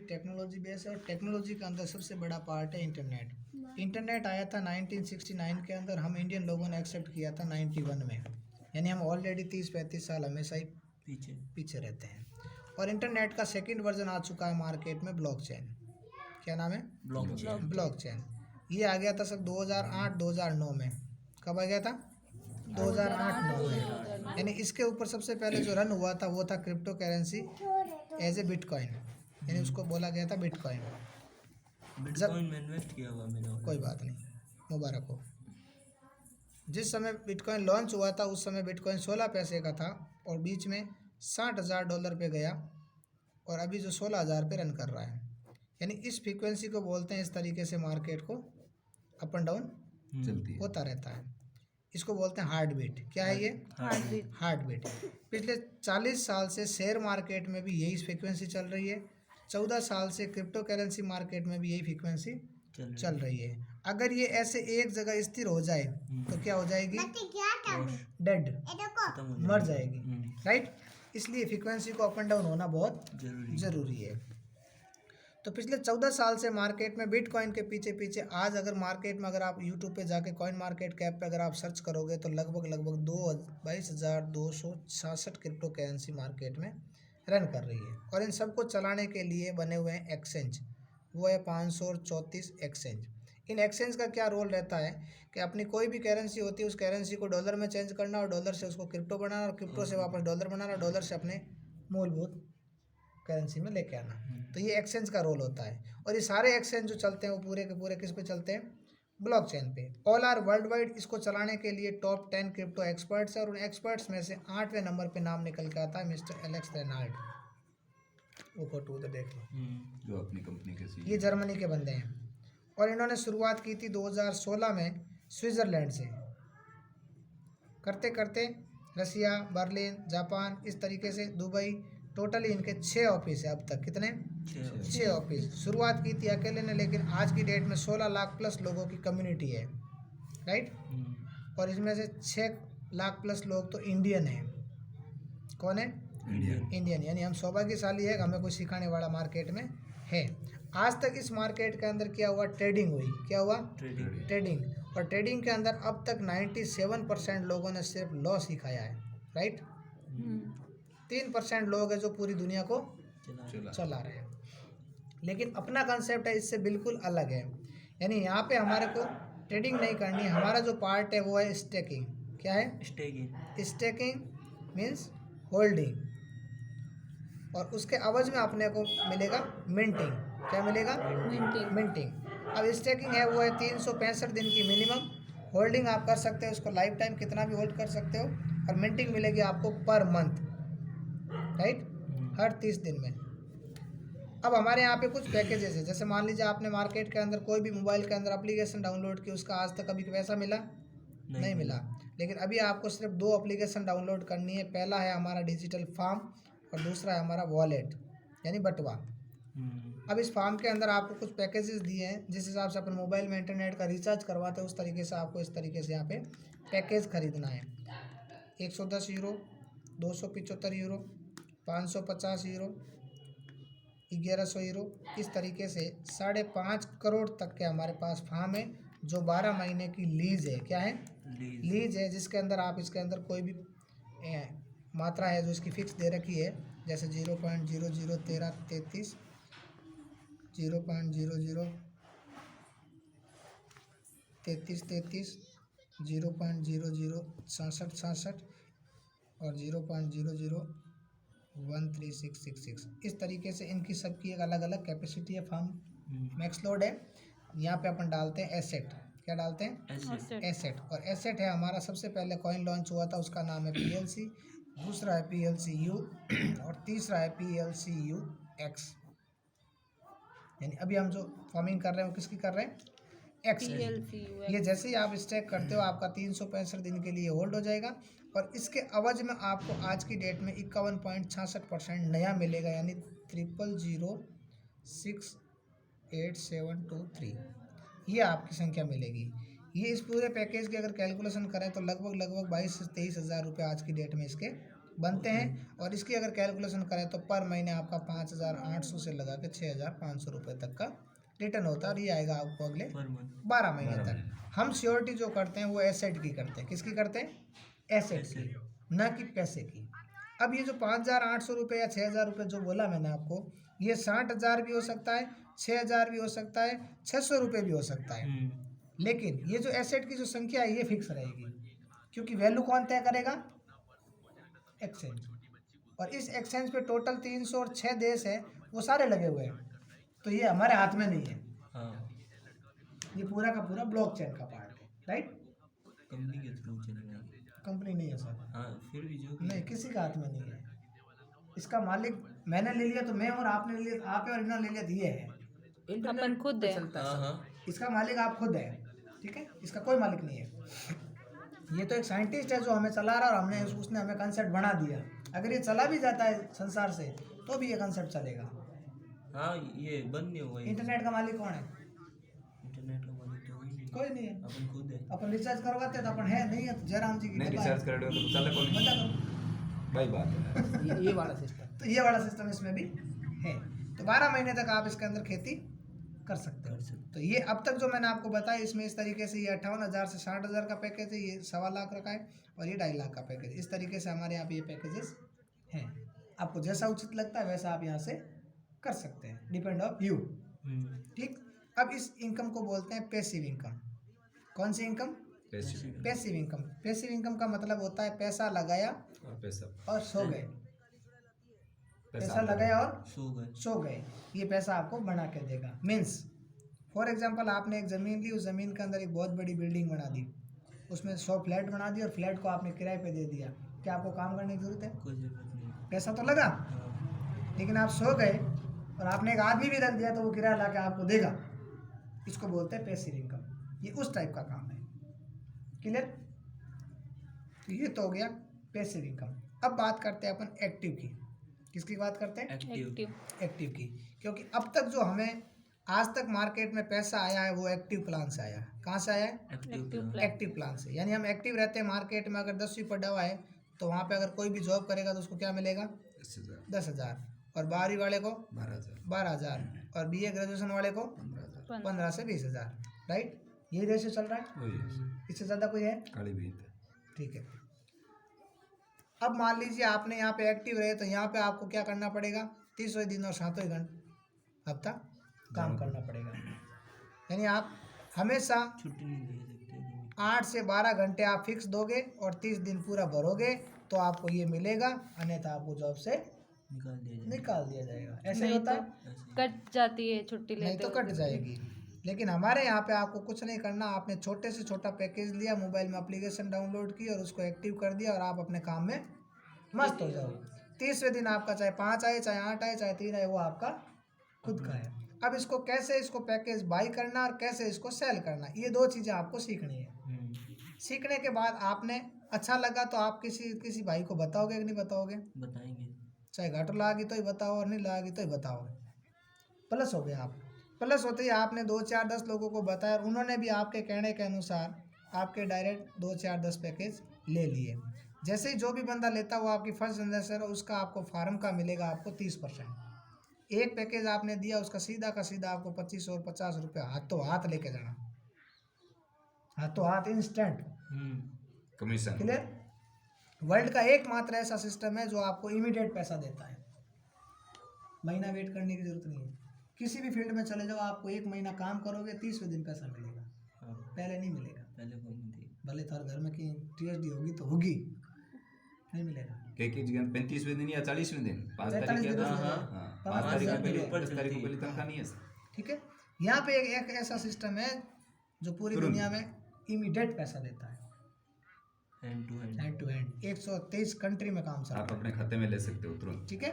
Technology base है और technology के अंदर सबसे बड़ा पार्ट है इंटरनेट। इंटरनेट आया था 1969 के अंदर, हम इंडियन लोगों ने एक्सेप्ट किया था 91 में, यानी हम ऑलरेडी 30-35 साल हमेशा ही पीछे रहते हैं। और इंटरनेट का सेकंड वर्जन आ चुका है मार्केट में, ब्लॉकचेन। क्या नाम है? ब्लॉकचेन। ये आ गया था सर 2008-2009 में। कब आ गया था? 2008-9 में। यानी इसके ऊपर सबसे पहले जो रन हुआ था वो था crypto currency as a bitcoin, यानी उसको बोला गया था बिटकॉइन। बिटकॉइन में इन्वेस्ट किया हुआ मेरा। कोई बात नहीं, मुबारक हो। जिस समय बिटकॉइन लॉन्च हुआ था उस समय बिटकॉइन 16 पैसे का था और बीच में $60,000 पे गया और अभी जो 16,000 पे रन कर रहा है। यानी इस फ्रीक्वेंसी को बोलते हैं, इस तरीके से मार्केट को अप एंड डाउन होता रहता है। इसको बोलते हैं हार्ट बीट। क्या है ये? Heart beat. पिछले 40 साल से शेयर मार्केट में भी यही फ्रीक्वेंसी चल रही है। 14 साल से क्रिप्टो करेंसी मार्केट में भी यही फ्रीक्वेंसी चल रही है। अगर ये ऐसे एक जगह स्थिर हो जाए तो क्या हो जाएगी? डेड, मर जाएगी, राइट। इसलिए फ्रीक्वेंसी को अप एंड डाउन होना बहुत ज़रूरी है। तो पिछले 14 साल से मार्केट में बिटकॉइन के पीछे आज अगर मार्केट में अगर आप यूट्यूब पे जाके कॉइन मार्केट कैप पे अगर आप सर्च करोगे तो लगभग 22,266 क्रिप्टो करेंसी मार्केट में रन कर रही है। और इन सबको चलाने के लिए बने हुए हैं एक्सचेंज, वो है 534 एक्सचेंज। इन एक्सचेंज का क्या रोल रहता है कि अपनी कोई भी करेंसी होती है उस करेंसी को डॉलर में चेंज करना और डॉलर से उसको क्रिप्टो बनाना और क्रिप्टो से वापस डॉलर बनाना और डॉलर से अपने मूलभूत करेंसी में लेके आना। तो ये एक्सचेंज का रोल होता है। और ये सारे एक्सचेंज जो चलते हैं वो पूरे के पूरे किस पे चलते हैं? ब्लॉकचेन पे। All are world wide. इसको चलाने के लिए टॉप 10 क्रिप्टो एक्सपर्ट्स है और उन एक्सपर्ट्स में से 8वें नंबर पे नाम निकल के आता है मिस्टर एलेक्स रेनाल्ड। वो फोटो उधर देख लो, जो अपनी कंपनी के ये जर्मनी के बंदे हैं और इन्होंने शुरुआत की थी 2016 में स्विट्ज़रलैंड से। करते करते रसिया, बर्लिन, जापान, इस तरीके से दुबई, टोटली इनके 6 ऑफिस है अब तक। कितने? 6 ऑफिस। शुरुआत की थी अकेले ने, लेकिन आज की डेट में 16 लाख प्लस लोगों की कम्युनिटी है, राइट। और इसमें से 6 लाख प्लस लोग तो इंडियन हैं। कौन है? इंडियन। यानी हम सौभाग्यशाली है, हमें कोई सिखाने वाला मार्केट में है। आज तक इस मार्केट के अंदर क्या हुआ? ट्रेडिंग हुई। क्या हुआ? ट्रेडिंग। और ट्रेडिंग के अंदर अब तक 97% लोगों ने सिर्फ लॉस ही खाया है, राइट। 3% लोग हैं जो पूरी दुनिया को चला रहे हैं। लेकिन अपना कंसेप्ट है इससे बिल्कुल अलग है। यानी यहाँ पे हमारे को ट्रेडिंग नहीं करनी है, हमारा जो पार्ट है वो है स्टेकिंग। क्या है? Staking means holding. और उसके अवज में अपने को मिलेगा मिंटिंग। क्या मिलेगा? मिंटिंग। अब स्टेकिंग है वो है 365 दिन की मिनिमम होल्डिंग आप कर सकते हो, उसको लाइफ टाइम कितना भी होल्ड कर सकते हो। और मिंटिंग मिलेगी आपको पर मंथ, राइट, हर 30 दिन में। अब हमारे यहाँ पे कुछ पैकेजेस है, जैसे मान लीजिए आपने मार्केट के अंदर कोई भी मोबाइल के अंदर एप्लीकेशन डाउनलोड की, उसका आज तक कभी पैसा मिला? नहीं मिला। लेकिन अभी आपको सिर्फ 2 एप्लीकेशन डाउनलोड करनी है। पहला है हमारा डिजिटल फार्म और दूसरा है हमारा वॉलेट यानी बटवा। अब इस फार्म के अंदर आपको कुछ पैकेजेस दिए हैं, जिस हिसाब से अपन मोबाइल में इंटरनेट का रिचार्ज करवाते हैं उस तरीके से आपको इस तरीके से यहाँ पे पैकेज खरीदना है। 110 यूरो, 275 यूरो, 550 यूरो, 1100 यूरो, इस तरीके से 5.5 करोड़ तक के हमारे पास फार्म है जो 12 महीने की लीज है। क्या है? लीज है, जिसके अंदर आप इसके अंदर कोई भी मात्रा है जो इसकी फिक्स दे रखी है, जैसे 0.001333, 0.003333, 0.006767 और 0.001366। इस तरीके से इनकी सबकी एक अलग अलग कैपेसिटी है। फार्म मैक्स लोड है। यहाँ पे अपन डालते हैं एसेट। क्या डालते हैं? एसेट। और एसेट है हमारा, सबसे पहले कॉइन लॉन्च हुआ था उसका नाम है PLC, दूसरा है PLCU और तीसरा है PLCUX। यानी अभी हम जो फार्मिंग कर रहे हैं वो किसकी कर रहे हैं? एक्स। ये जैसे ही आप स्टेक करते हो आपका 365 दिन के लिए होल्ड हो जाएगा और इसके अवज में आपको आज की डेट में 51.66% नया मिलेगा, यानी 00068723 ये आपकी संख्या मिलेगी। ये इस पूरे पैकेज की अगर कैलकुलेशन करें तो लगभग 22 से 23 हज़ार रुपये आज की डेट में इसके बनते हैं। और इसकी अगर कैलकुलेशन करें तो पर महीने आपका 5,800 से लगा के 6,500 रुपये तक का रिटर्न होता है, और ये आएगा आपको अगले पर मंथ 12 महीने तक। हम श्योरिटी जो करते हैं वो एसेट की करते हैं। किसकी करते हैं? एसेट की, न कि पैसे की। अब ये जो 5,800 रुपये या 6,000 रुपये जो बोला मैंने आपको, ये 60,000 भी हो सकता है, 6,000 भी हो सकता है, 600 रुपये भी हो सकता है। लेकिन ये जो एसेट की जो संख्या है ये फिक्स रहेगी, क्योंकि वैल्यू कौन तय करेगा? एक्सचेंज। और इस एक्सचेंज पे टोटल 306 देश है, वो सारे लगे हुए हैं, तो ये हमारे हाथ में नहीं है। हाँ, ये पूरा का पूरा ब्लॉकचेन का पार्ट है, राइट? कंपनी के थ्रू चल रहा है। कंपनी नहीं है सर, हाँ, फिर भी जो नहीं, किसी का हाथ में नहीं है। इसका मालिक मैंने ले लिया तो मैं, और आपने ले लिया, आप और इन्होंने ले लिया तो ये है। अपन खुद है। हाँ हाँ, इसका मालिक आप खुद है, ठीक है? इसका कोई मालिक नहीं है। ये तो एक साइंटिस्ट है जो हमें चला रहा है, और हमने उसने हमें कंसेप्ट बना दिया। अगर ये चला भी जाता है संसार से तो भी ये कंसेप्ट चलेगा। हाँ, ये बंद नहीं हुआ। इंटरनेट का मालिक कौन है? इंटरनेट का मालिक तो वही नहीं, कोई नहीं है। अपन खुद है। अपन रिचार्ज करवाते तो अपन है, नहीं है तो जयराम जी की नहीं कृपा रिचार्ज है। कर रहे हो तो चले कौन मजा करो। भाई बात है। ये वाला सिस्टम, तो ये वाला सिस्टम इसमें भी है। तो 12 महीने तक आप इसके अंदर खेती कर सकते हो। तो ये अब तक जो मैंने आपको बताया, इसमें इस तरीके से ये 58,000 से 60,000 का पैकेज है, ये 1.25 लाख रखा है, और ये 2.5 लाख का पैकेज। इस तरीके से हमारे यहाँ पे ये पैकेजेस हैं। आपको जैसा उचित लगता है वैसा आप यहाँ से कर सकते हैं, डिपेंड ऑफ यू। ठीक। अब इस इनकम को बोलते हैं पैसिव इनकम। कौन सी income? Passive income. Passive income का मतलब होता है पैसा लगाया और पैसा और सो गए, पैसा लगाया और सो गए। ये पैसा आपको बना के देगा। मीन्स फॉर एग्जांपल आपने एक ज़मीन ली, उस ज़मीन के अंदर एक बहुत बड़ी बिल्डिंग बना दी, उसमें 100 फ्लैट बना दिए, और फ्लैट को आपने किराए पे दे दिया। क्या आपको काम करने की ज़रूरत है? कोई जरूरत नहीं। पैसा तो लगा, हाँ, लेकिन आप सो गए और आपने एक आदमी भी रख दिया तो वो किराया ला के आपको देगा। इसको बोलते हैं पैसिव इनकम। ये उस टाइप का काम है। क्लियर? तो ये तो हो गया पैसिव इनकम। अब बात करते हैं अपन एक्टिव की। किसकी बात करते हैं? एक्टिव। एक्टिव की। क्योंकि अब तक जो हमें आज तक मार्केट में पैसा आया है वो एक्टिव प्लान से आया है। कहाँ से आया है? एक्टिव प्लान से। यानी हम एक्टिव रहते हैं मार्केट में। अगर 10वीं पढ़ा हुआ है तो वहाँ पे अगर कोई भी जॉब करेगा तो उसको क्या मिलेगा? 10,000। और 12वीं वाले को 12,000। और BA ग्रेजुएशन वाले को 15 से 20,000। राइट? यही रेशियो चल रहा है, इससे ज़्यादा कोई है? ठीक है। अब मान लीजिए आपने यहाँ पे एक्टिव रहे तो यहाँ पे आपको क्या करना पड़ेगा? 30 दिन और 7 घंटे हफ्ता काम करना पड़ेगा। यानी आप हमेशा छुट्टी नहीं दे सकते। 8 से 12 घंटे आप फिक्स दोगे और 30 दिन पूरा भरोगे तो आपको ये मिलेगा, अन्यथा आपको जॉब से निकाल दिया जाएगा। ऐसे ही होता है? कट जाती है छुट्टी नहीं लेते तो कट जाएगी। लेकिन हमारे यहाँ पे आपको कुछ नहीं करना। आपने छोटे से छोटा पैकेज लिया, मोबाइल में एप्लीकेशन डाउनलोड की और उसको एक्टिव कर दिया, और आप अपने काम में मस्त हो जाओ। 30वें दिन आपका चाहे 5 आए, चाहे 8 आए, चाहे 3 आए, वो आपका खुद का है। अब इसको कैसे इसको पैकेज बाई करना और कैसे इसको सेल करना, ये 2 चीज़ें आपको सीखनी है। सीखने के बाद आपने अच्छा लगा तो आप किसी भाई को बताओगे कि नहीं बताओगे? बताएंगे। चाहे घाटा लागी तो ही बताओ और नहीं लागी तो ही बताओगे। प्लस हो गया आप। प्लस होते ही आपने 2 4 10 लोगों को बताया और उन्होंने भी आपके कहने के अनुसार आपके डायरेक्ट 2 4 10 पैकेज ले लिए। जैसे ही जो भी बंदा लेता है वो आपकी फर्स्ट जनरेशन, उसका आपको फार्म का मिलेगा आपको 30%। एक पैकेज आपने दिया, उसका सीधा का सीधा आपको 25 और 50 रुपये हाथों हाथ लेके जाना, हाथों हाथ इंस्टेंट कमीशन। क्लियर? वर्ल्ड का एकमात्र ऐसा सिस्टम है जो आपको इमीडिएट पैसा देता है। महीना वेट करने की जरूरत नहीं है। किसी भी फील्ड में चले जाओ, आपको 1 महीना काम करोगे, 30वें दिन पैसा मिलेगा। पहले नहीं मिलेगा। पहले कोई नहीं थी। भले थार घर में की TSD होगी तो होगी, नहीं मिलेगा। 35वें दिन या 40वें दिन, 5 तारीख 45 या दिन 5 तारीख को पहले 10 तारीख को पहले तनख्वाह नहीं है। ठीक है। यहाँ पे एक ऐसा सिस्टम है जो पूरी दुनिया में इमीडिएट पैसा देता है, हैंड टू हैंड। 123 कंट्री में काम चल रहा आप है। अपने खाते में ले सकते हो तुरंत। ठीक है।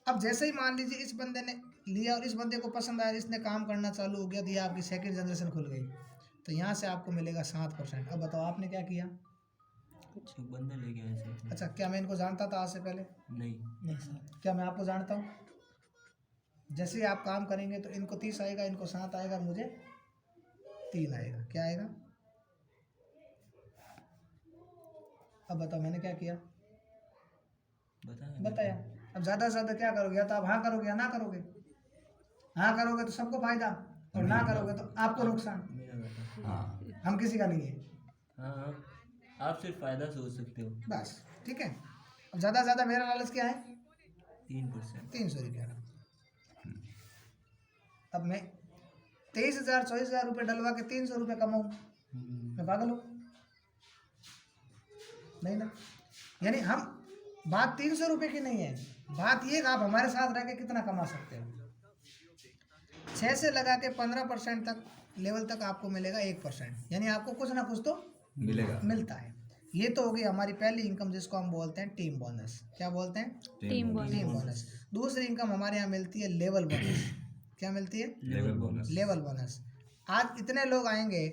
अब जैसे ही मान लीजिए इस बंदे ने लिया और इस बंदे को पसंद आया, इसने काम करना चालू हो गया, तो ये आपकी सेकंड जनरेशन खुल गई, तो यहाँ से आपको मिलेगा 7%। अब बताओ आपने क्या किया? कुछ बंदा ले गया ऐसे। अच्छा, क्या मैं इनको जानता था आज से पहले? नहीं। सर। क्या मैं आपको जानता हूँ? जैसे ही आप काम करेंगे तो इनको 30 आएगा, इनको 7 आएगा, मुझे 3 आएगा। क्या आएगा? अब बताओ मैंने क्या किया? बताया बताया। अब ज़्यादा से ज़्यादा क्या करोगे, या तो आप हाँ करोगे या ना करोगे। हाँ करोगे तो सबको फायदा, और ना करोगे तो आपको नुकसान। मेरा घाटा। हाँ हम किसी का नहीं है, हाँ आप सिर्फ फायदा सोच सकते हो। बस ठीक है। अब ज़्यादा से ज़्यादा मेरा लालच क्या है, 3%। 300 रुपया का। अब मैं 23,000 24,000 रुपये डलवा के 300 रुपये कमाऊँ, मैं पागल हूँ? नहीं ना। यानी हम बात 300 रुपये की नहीं है, बात ये कि आप हमारे साथ रह के कितना कमा सकते हो। 6 से लगा के 15% तक लेवल तक आपको मिलेगा 1%, यानी आपको कुछ ना कुछ तो मिलेगा। मिलता है। ये तो हो गई हमारी पहली इनकम, जिसको हम बोलते हैं टीम बोनस। क्या बोलते हैं? Team bonus. Team bonus. दूसरी इनकम हमारे यहाँ मिलती है लेवल बोनस। क्या मिलती है? Level bonus. Level bonus. आज इतने लोग आएंगे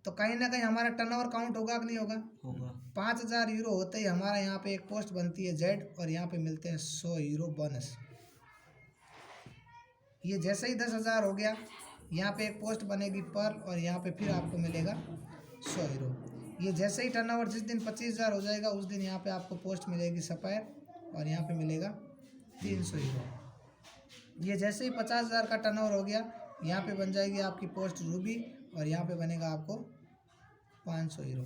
तो कहीं ना कहीं हमारा टर्नओवर काउंट होगा कि नहीं होगा? होगा। 5,000 यूरो होते ही हमारा यहाँ पे एक पोस्ट बनती है जेड, और यहाँ पे मिलते हैं 100 यूरो बोनस। ये जैसे ही 10,000 हो गया, यहाँ पे एक पोस्ट बनेगी पर्ल, और यहाँ पे फिर आपको मिलेगा 100 यूरो। ये जैसे ही टर्नओवर जिस दिन 25,000 हो जाएगा, उस दिन यहाँ पे आपको पोस्ट मिलेगी सफायर, और यहाँ पे मिलेगा 300 यूरो। ये जैसे ही 50,000 का टर्नओवर हो गया, यहाँ पे बन जाएगी आपकी पोस्ट रूबी, और यहाँ पे बनेगा आपको 500 यूरो।